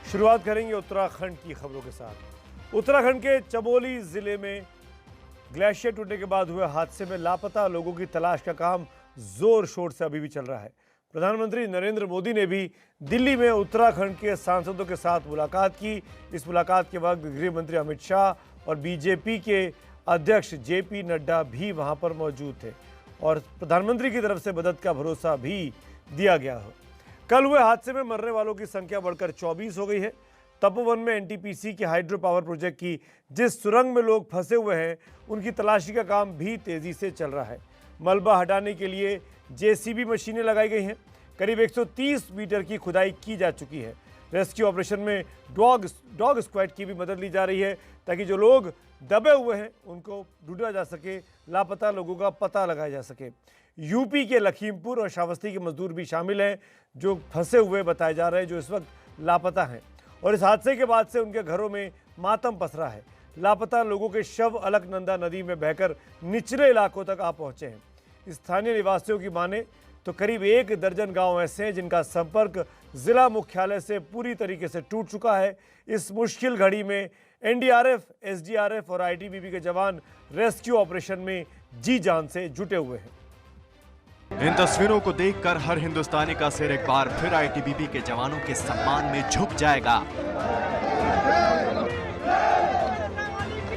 शुरुआत करेंगे उत्तराखंड की खबरों के साथ। उत्तराखंड के चमोली जिले में ग्लेशियर टूटने के बाद हुए हादसे में लापता लोगों की तलाश का काम जोर शोर से अभी भी चल रहा है। प्रधानमंत्री नरेंद्र मोदी ने भी दिल्ली में उत्तराखंड के सांसदों के साथ मुलाकात की। इस मुलाकात के वक्त गृह मंत्री अमित शाह और बीजेपी के अध्यक्ष जेपी नड्डा भी वहां पर मौजूद थे और प्रधानमंत्री की तरफ से मदद का भरोसा भी दिया गया है। कल हुए हादसे में मरने वालों की संख्या बढ़कर 24 हो गई है। तपोवन में एनटीपीसी के हाइड्रो पावर प्रोजेक्ट की जिस सुरंग में लोग फंसे हुए हैं उनकी तलाशी का काम भी तेजी से चल रहा है। मलबा हटाने के लिए जेसीबी मशीनें लगाई गई हैं। करीब 130 मीटर की खुदाई की जा चुकी है। रेस्क्यू ऑपरेशन में डॉग स्क्वाड की भी मदद ली जा रही है ताकि जो लोग दबे हुए हैं उनको ढूंढा जा सके, लापता लोगों का पता लगाया जा सके। यूपी के लखीमपुर और श्रावस्ती के मजदूर भी शामिल हैं जो फंसे हुए बताए जा रहे हैं, जो इस वक्त लापता हैं और इस हादसे के बाद से उनके घरों में मातम पसरा है। लापता लोगों के शव अलकनंदा नदी में बहकर निचले इलाकों तक आ पहुंचे हैं। स्थानीय निवासियों की माने तो करीब 1 दर्जन गांव ऐसे हैं जिनका संपर्क जिला मुख्यालय से पूरी तरीके से टूट चुका है। इस मुश्किल घड़ी में एनडीआरएफ, एसडीआरएफ और आईटीबीपी के जवान रेस्क्यू ऑपरेशन में जी जान से जुटे हुए हैं। इन तस्वीरों को देखकर हर हिंदुस्तानी का सिर एक बार फिर आईटीबीपी के जवानों के सम्मान में झुक जाएगा,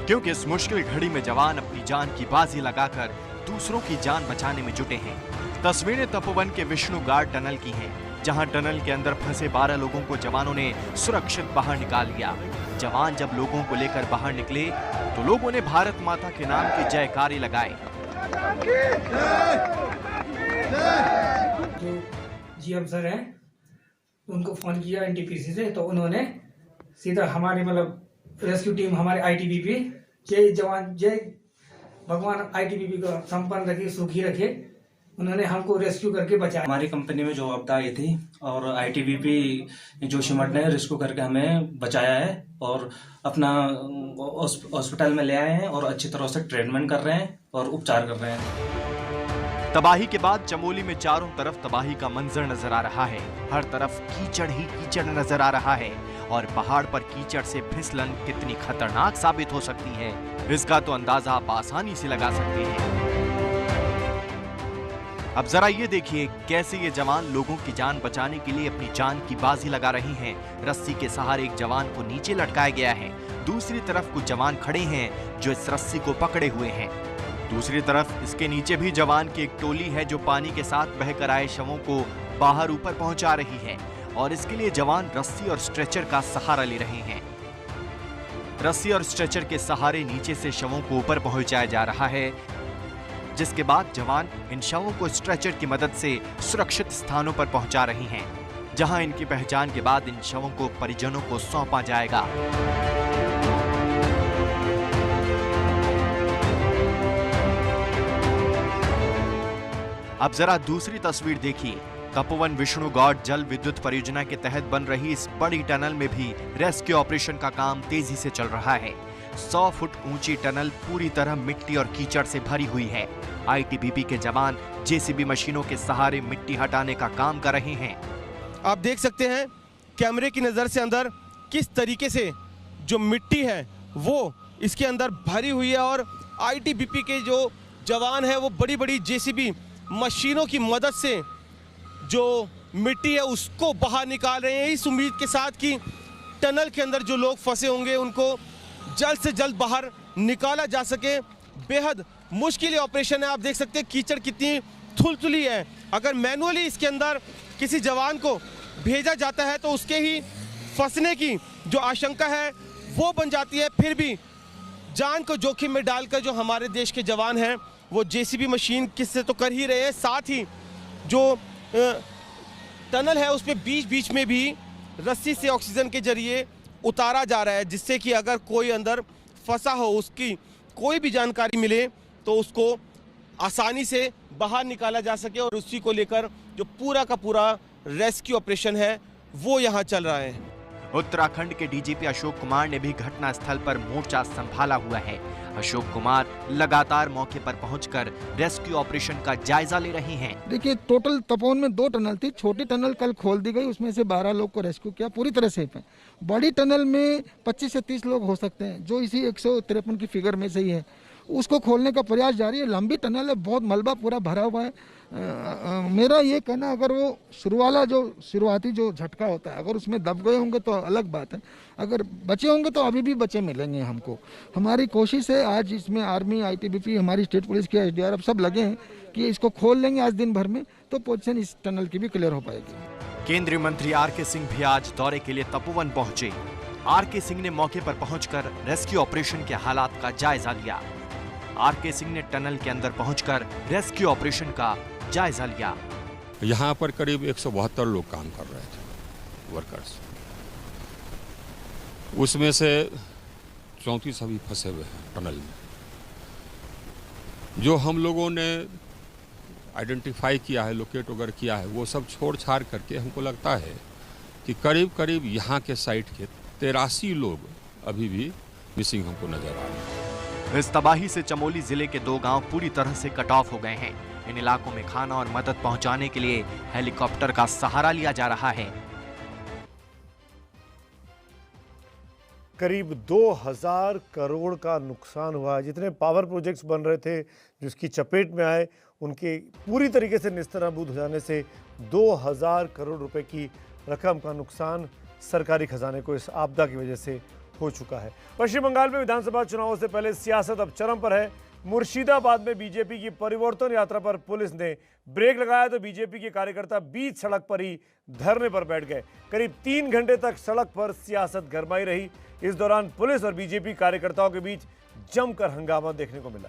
क्योंकि इस मुश्किल घड़ी में जवान अपनी जान की बाजी लगाकर दूसरों की जान बचाने में जुटे हैं। तस्वीरें तपोवन के विष्णु गार्ड टनल की हैं, जहां टनल के अंदर फंसे 12 लोगों को जवानों ने सुरक्षित बाहर निकाल लिया। जवान जब लोगों को लेकर बाहर निकले तो लोगों ने भारत माता के नाम की जयकारी लगाए। जो जीएम सर हैं उनको फोन किया एनटीपीसी से, तो उन्होंने सीधा हमारी रेस्क्यू टीम, हमारे आईटीबीपी, जय जवान जय भगवान आईटीबीपी को संपन्न रखे, सुखी रखे, उन्होंने हमको रेस्क्यू करके बचाया। हमारी कंपनी में जो आपदा आई थी और आईटीबीपी जोशीमठ ने रेस्क्यू करके हमें बचाया है और अपना हॉस्पिटल में ले आए हैं और अच्छी तरह से ट्रीटमेंट कर रहे हैं और उपचार कर रहे हैं। तबाही के बाद चमोली में चारों तरफ तबाही का मंजर नजर आ रहा है। हर तरफ कीचड़ ही कीचड़ नजर आ रहा है और पहाड़ पर कीचड़ से फिसलन कितनी खतरनाक साबित हो सकती है, इसका तो अंदाजा आप आसानी से लगा सकते हैं। अब जरा ये देखिए कैसे ये जवान लोगों की जान बचाने के लिए अपनी जान की बाजी लगा रही हैं। रस्सी के सहारे एक जवान को नीचे लटकाया गया है, दूसरी तरफ कुछ जवान खड़े हैं जो इस रस्सी को पकड़े हुए हैं। दूसरी तरफ इसके नीचे भी जवान की एक टोली है जो पानी के साथ बहकर आए शवों को बाहर ऊपर पहुंचा रही है और इसके लिए जवान रस्सी और स्ट्रेचर का सहारा ले रहे हैं। रस्सी और स्ट्रेचर के सहारे नीचे से शवों को ऊपर पहुंचाया जा रहा है, जिसके बाद जवान इन शवों को स्ट्रेचर की मदद से सुरक्षित स्थानों पर पहुंचा रही हैं, जहां इनकी पहचान के बाद इन शवों को परिजनों को सौंपा जाएगा। अब जरा दूसरी तस्वीर देखिए। तपोवन विष्णु गार्ड जल विद्युत परियोजना के तहत बन रही इस बड़ी टनल में भी रेस्क्यू ऑपरेशन का काम तेजी से चल रहा है। 100 फुट ऊंची टनल पूरी तरह मिट्टी और कीचड़ से भरी हुई है। आईटीबीपी के जवान जेसीबी मशीनों के सहारे मिट्टी हटाने का काम कर रहे हैं। आप देख सकते हैं कैमरे की नजर से अंदर किस तरीके से जो मिट्टी है वो इसके अंदर भरी हुई है और आईटीबीपी के जो जवान है वो बड़ी बड़ी जेसीबी मशीनों की मदद से जो मिट्टी है उसको बाहर निकाल रहे हैं, इस उम्मीद के साथ कि टनल के अंदर जो लोग फंसे होंगे उनको जल्द से जल्द बाहर निकाला जा सके। बेहद मुश्किल ऑपरेशन है। आप देख सकते हैं कीचड़ कितनी थुलथुली है। अगर मैनुअली इसके अंदर किसी जवान को भेजा जाता है तो उसके ही फंसने की जो आशंका है वो बन जाती है। फिर भी जान को जोखिम में डालकर जो हमारे देश के जवान हैं वो जेसीबी मशीन किससे तो कर ही रहे हैं, साथ ही जो टनल है उसमें बीच बीच में भी रस्सी से ऑक्सीजन के जरिए उतारा जा रहा है, जिससे कि अगर कोई अंदर फंसा हो उसकी कोई भी जानकारी मिले तो उसको आसानी से बाहर निकाला जा सके और उसी को लेकर जो पूरा का पूरा रेस्क्यू ऑपरेशन है वो यहाँ चल रहा है। उत्तराखंड के डीजीपी अशोक कुमार ने भी घटना स्थल पर मोर्चा संभाला हुआ है। अशोक कुमार लगातार मौके पर पहुंचकर रेस्क्यू ऑपरेशन का जायजा ले रहे हैं। देखिए, टोटल तपोवन में 2 टनल थी। छोटी टनल कल खोल दी गई, उसमें से 12 लोग को रेस्क्यू किया, पूरी तरह सेफ है। बड़ी टनल में 25 से 30 लोग हो सकते हैं, जो इसी 153 की फिगर में से ही है। उसको खोलने का प्रयास जारी है। लंबी टनल है, बहुत मलबा पूरा भरा हुआ है। मेरा ये कहना, अगर वो शुरुआती जो झटका होता है, अगर उसमें दब गए होंगे तो अलग बात है, अगर बचे होंगे तो अभी भी बचे मिलेंगे हमको। हमारी कोशिश है, आज इसमें आर्मी, ITBP, हमारी स्टेट पुलिस की SDRF सब लगे हैं कि इसको खोल लेंगे आज दिन भर में, तो पोजीशन इस टनल की भी क्लियर हो पाएगी। केंद्रीय मंत्री RK सिंह भी आज दौरे के लिए तपोवन पहुंचे। RK सिंह ने मौके पर पहुंचकर रेस्क्यू ऑपरेशन के हालात का जायजा लिया। RK सिंह ने टनल के अंदर पहुंचकर रेस्क्यू ऑपरेशन का जायजा लिया। यहाँ पर करीब 172 लोग काम कर रहे थे, वर्कर्स। उसमें से 34 अभी फंसे हुए हैं टनल में। जो हम लोगों ने आइडेंटिफाई किया है, लोकेट वगैरह किया है, वो सब छोड़ छाड़ करके हमको लगता है कि करीब करीब यहाँ के साइट के 83 लोग अभी भी मिसिंग हमको नजर आ रहे हैं। इस तबाही से चमोली जिले के 2 गांव पूरी तरह से कट ऑफ हो गए हैं। इन इलाकों में खाना और मदद पहुंचाने के लिए हेलीकॉप्टर का सहारा लिया जा रहा है। करीब 2000 करोड़ का नुकसान हुआ है। जितने पावर प्रोजेक्ट्स बन रहे थे जिसकी चपेट में आए, उनके पूरी तरीके से निस्तराबूद हो जाने से 2000 करोड़ रुपए की रकम का नुकसान सरकारी खजाने को इस आपदा की वजह से हो चुका है। पश्चिम बंगाल में विधानसभा चुनावों से पहले सियासत अब चरम पर है। मुर्शिदाबाद में बीजेपी की परिवर्तन यात्रा पर पुलिस ने ब्रेक लगाया तो बीजेपी के कार्यकर्ता बीच सड़क पर ही धरने पर बैठ गए। करीब 3 घंटे तक सड़क पर सियासत गरमाई रही। इस दौरान पुलिस और बीजेपी कार्यकर्ताओं के बीच जमकर हंगामा देखने को मिला।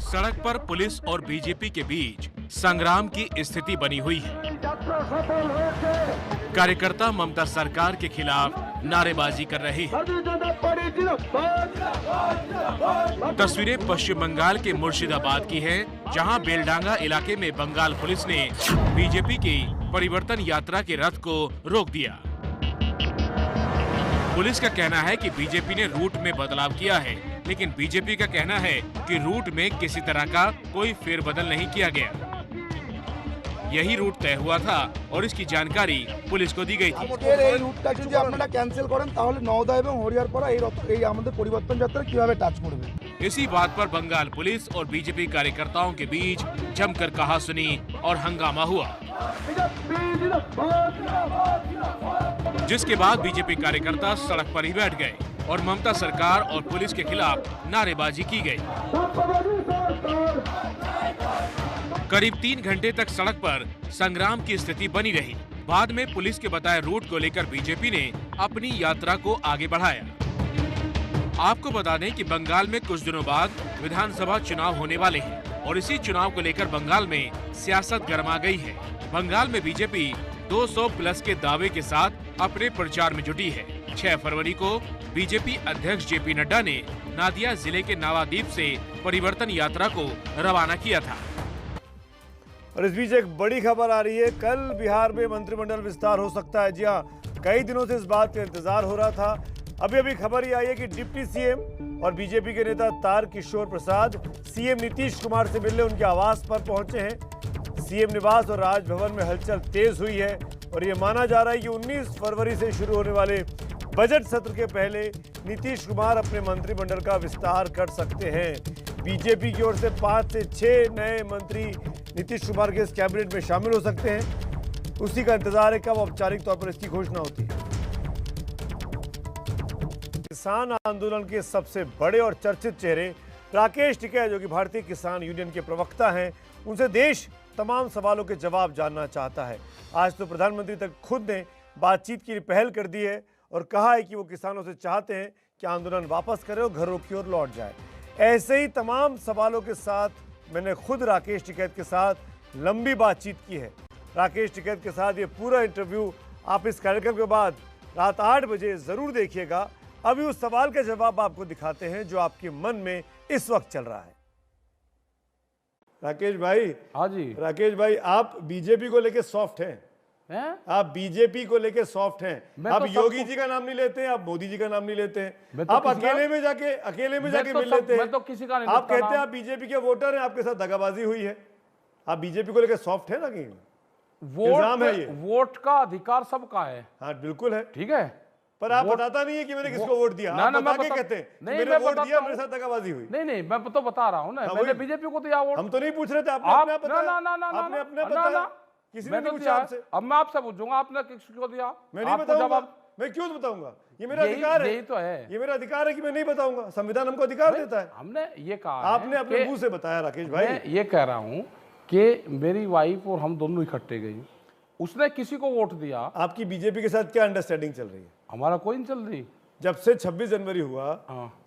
सड़क पर पुलिस और बीजेपी के बीच संग्राम की स्थिति बनी हुई है। कार्यकर्ता ममता सरकार के खिलाफ नारेबाजी कर रहे हैं। तस्वीरें पश्चिम बंगाल के मुर्शिदाबाद की हैं, जहां बेलडांगा इलाके में बंगाल पुलिस ने बीजेपी की परिवर्तन यात्रा के रथ को रोक दिया। पुलिस का कहना है कि बीजेपी ने रूट में बदलाव किया है, लेकिन बीजेपी का कहना है कि रूट में किसी तरह का कोई फेरबदल नहीं किया गया। यही रूट तय हुआ था और इसकी जानकारी पुलिस को दी गई थी। इसी बात पर बंगाल पुलिस और बीजेपी कार्यकर्ताओं के बीच जमकर कहासुनी और हंगामा हुआ, जिसके बाद बीजेपी कार्यकर्ता सड़क पर ही बैठ गए और ममता सरकार और पुलिस के खिलाफ नारेबाजी की गई। करीब 3 घंटे तक सड़क पर संग्राम की स्थिति बनी रही। बाद में पुलिस के बताए रूट को लेकर बीजेपी ने अपनी यात्रा को आगे बढ़ाया। आपको बता दें कि बंगाल में कुछ दिनों बाद विधानसभा चुनाव होने वाले हैं और इसी चुनाव को लेकर बंगाल में सियासत गरमा गई है। बंगाल में बीजेपी 200 प्लस के दावे के साथ अपने प्रचार में जुटी है। 6 फरवरी को बीजेपी अध्यक्ष JP नड्डा ने नादिया जिले के नावादीप से परिवर्तन यात्रा को रवाना किया था। और इस बीच एक बड़ी खबर आ रही है, कल बिहार में मंत्रिमंडल विस्तार हो सकता है। जी हाँ, कई दिनों से इस बात का इंतजार हो रहा था। अभी खबर ये आई है कि डिप्टी CM और बीजेपी के नेता तारकिशोर प्रसाद CM नीतीश कुमार से मिलने उनके आवास पर पहुंचे हैं। CM निवास और राजभवन में हलचल तेज हुई है और ये माना जा रहा है कि 19 फरवरी से शुरू होने वाले बजट सत्र के पहले नीतीश कुमार अपने मंत्रिमंडल का विस्तार कर सकते हैं। बीजेपी की ओर से 5 से 6 नए मंत्री नीतीश कुमार के इस कैबिनेट में शामिल हो सकते हैं। उसी का इंतजार है कब औपचारिक तौर पर इसकी घोषणा होती है। किसान आंदोलन के सबसे बड़े और चर्चित चेहरे राकेश टिकैत, जो कि भारतीय किसान यूनियन के प्रवक्ता हैं, उनसे देश तमाम सवालों के जवाब जानना चाहता है। आज तो प्रधानमंत्री तक खुद ने बातचीत की पहल कर दी है और कहा है कि वो किसानों से चाहते हैं कि आंदोलन वापस करें और घरों की ओर लौट जाए। ऐसे ही तमाम सवालों के साथ मैंने खुद राकेश टिकैत के साथ लंबी बातचीत की है। राकेश टिकैत के साथ ये पूरा इंटरव्यू आप इस कार्यक्रम के बाद रात 8 बजे ज़रूर देखिएगा। अभी उस सवाल का जवाब आपको दिखाते हैं जो आपके मन में इस वक्त चल रहा है। राकेश भाई, हाँ जी। राकेश भाई, आप बीजेपी को लेके सॉफ्ट हैं? आप बीजेपी को लेके सॉफ्ट हैं? आप योगी जी का नाम नहीं लेते हैं, आप मोदी जी का नाम नहीं लेते हैं, आप अकेले में जाके मिल लेते हैं। तो किसी का नहीं आप कहते हैं आप बीजेपी के वोटर हैं, आपके साथ दगाबाजी हुई है। आप बीजेपी को लेकर सॉफ्ट है ना? कहीं इल्जाम है ये। वोट का अधिकार सबका है। हाँ बिल्कुल है, ठीक है, पर आप बताता नहीं है कि मैंने किसको वोट दिया। आप बता के कहते हैं मैंने वोट दिया, मेरे साथ दगाबाजी हुई। नहीं, मैं तो बता रहा हूँ ना, मैंने बीजेपी को दिया वोट। हम तो नहीं पूछ रहे थे, आपने अपने बताया, किसी ने नहीं पूछा आपसे। अब मैं आपसे पूछूंगा आपने किसको दिया? मैं नहीं बताऊंगा। मैं क्यों बताऊंगा? ये मेरा अधिकार है। यही तो है, ये मेरा अधिकार है कि मैं नहीं बताऊंगा। संविधान हमको अधिकार देता है। हमने ये कहा, आपने अपने मुंह से बताया राकेश भाई। मैं ये कह रहा हूँ कि मेरी वाइफ और हम दोनों इकट्ठे गई, उसने किसी को वोट दिया। आपकी बीजेपी के साथ क्या अंडरस्टैंडिंग चल रही है? हमारा कोई नहीं चल रही। जब से 26 जनवरी हुआ,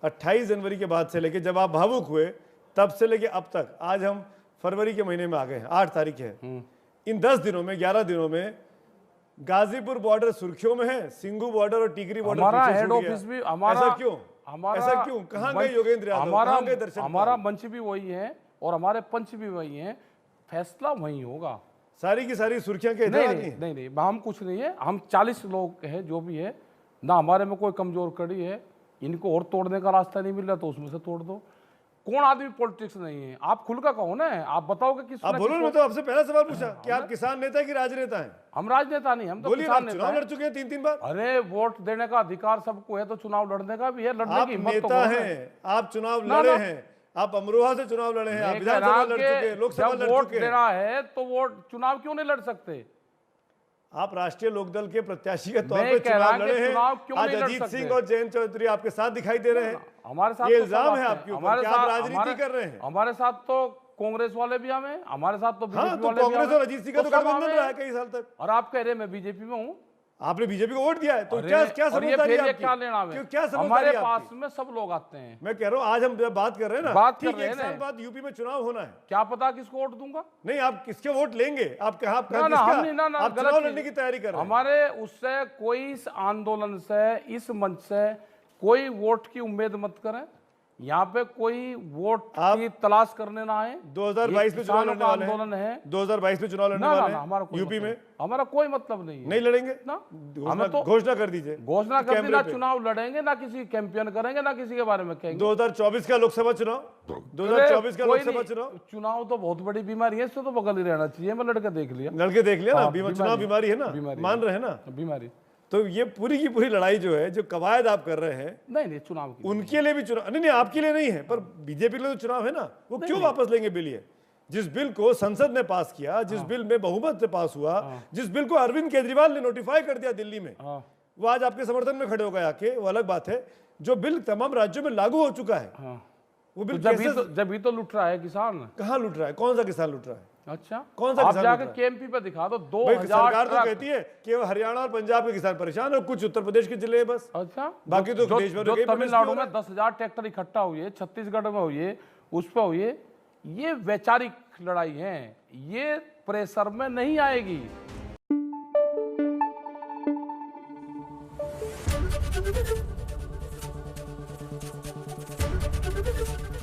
28 जनवरी के बाद से लेके जब आप भावुक हुए, तब से लेके अब तक, आज हम फरवरी के महीने में आ गए हैं, 8 तारीख है। इन 10 दिनों में, 11 दिनों में गाजीपुर बॉर्डर सुर्खियों में है, सिंगू बॉर्डर और टिकरी बॉर्डर हमारा हेड ऑफिस भी हमारा। ऐसा क्यों? ऐसा क्यों? कहाँ गए योगेंद्र यादव? हमारा मंच भी वही है और हमारे पंच भी वही है, फैसला वही होगा। सारी की सारी सुर्खियां के नहीं, हम कुछ नहीं है। हम 40 लोग हैं, जो भी है ना, हमारे में कोई कमजोर कड़ी है। इनको और तोड़ने का रास्ता नहीं मिल रहा तो उसमें से तोड़ दो। कौन आदमी पॉलिटिक्स नहीं है? आप खुलकर कहो ना, आप बताओ कि किस। आप बोलो। मैं तो आपसे पहला सवाल पूछा कि आप किसान नेता है कि राजनेता हैं? हम राजनेता नहीं, हम तो किसान नेता। चुनाव लड़ चुके हैं 3-3 बार। अरे वोट देने का अधिकार सबको है, तो चुनाव लड़ने का भी है। लड़ने की हिम्मत तो है। आप चुनाव लड़े हैं, आप अमरोहा से चुनाव लड़े हैं, आप विधानसभा लड़ चुके हैं, लोकसभा लड़ चुके हैं। वोट देना है तो वोट चुनाव क्यों नहीं लड़ सकते? आप राष्ट्रीय लोकदल के प्रत्याशी के तौर पर चुनाव लड़े हैं। आज अजीत सिंह और जयंत चौधरी आपके साथ दिखाई दे रहे हैं। हमारे साथ ये इल्जाम है आपके ऊपर कि आप राजनीति कर रहे हैं। हमारे साथ तो कांग्रेस वाले भी हमें, हमारे साथ तो बीजेपी वाले भी। कांग्रेस और अजीत सिंह का तो गठबंधन रहा है कई साल तक। और आप कह रहे हैं मैं बीजेपी में हूँ। आपने बीजेपी को वोट दिया है तो क्या समझदारी है? क्या लेना है? क्या हमारे पास में सब लोग आते हैं। मैं कह रहा हूँ, आज हम बात कर रहे हैं ना, बात कर रहे हैं। 1 साल बाद यूपी में चुनाव होना है, क्या पता किसको वोट दूंगा? नहीं, आप किसके वोट लेंगे? आप चुनाव लड़ने की तैयारी कर रहे हैं। हमारे उससे कोई, इस आंदोलन से, इस मंच से कोई वोट की उम्मीद मत करें। यहाँ पे कोई वोट की तलाश करने ना आए। 2022 में चुनाव लड़ने वाले आंदोलन है। 2022 में चुनाव लड़ने वाले हैं यूपी में। हमारा कोई मतलब नहीं है। नहीं लड़ेंगे ना, हमें तो घोषणा कर दीजिए। घोषणा कर दी, ना चुनाव लड़ेंगे, ना किसी कैंपेन करेंगे, ना किसी के बारे में कहेंगे। 2024 का लोकसभा चुनाव, 2024 का लोकसभा चुनाव तो बहुत बड़ी बीमारी है, इससे तो बगल ही रहना चाहिए। मैं लड़के देख लिया ना, चुनाव बीमारी है ना, मान रहे हैं ना बीमारी। तो ये पूरी की पूरी लड़ाई जो है, जो कवायद आप कर रहे हैं, नहीं चुनाव की, उनके लिए भी चुनाव नहीं, आपके लिए नहीं है, पर बीजेपी के लिए तो चुनाव है ना। वो क्यों वापस लेंगे बिल? ये जिस बिल को संसद ने पास किया, जिस बिल में बहुमत से पास हुआ, जिस बिल को अरविंद केजरीवाल ने नोटिफाई कर दिया दिल्ली में, वो आज आपके समर्थन में खड़े हो गए आके, वो अलग बात है। जो बिल तमाम राज्यों में लागू हो चुका है, वो बिल जब भी तो लुट रहा है किसान। कहाँ लुट रहा है? कौन सा किसान लुट रहा है? अच्छा, कौन सा आप जाके केएमपी पे दिखा दो। 2000 सरकार तो कहती है कि हरियाणा और पंजाब के किसान परेशान और कुछ उत्तर प्रदेश के जिले बस। अच्छा, बाकी तो देश भर के। तमिलनाडु में 10,000 ट्रैक्टर इकट्ठा हुए, छत्तीसगढ़ में हुए, उस पर हुए। ये वैचारिक लड़ाई है, ये प्रेशर में नहीं आएगी।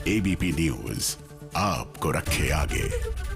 एबीपी न्यूज आपको रखे आगे।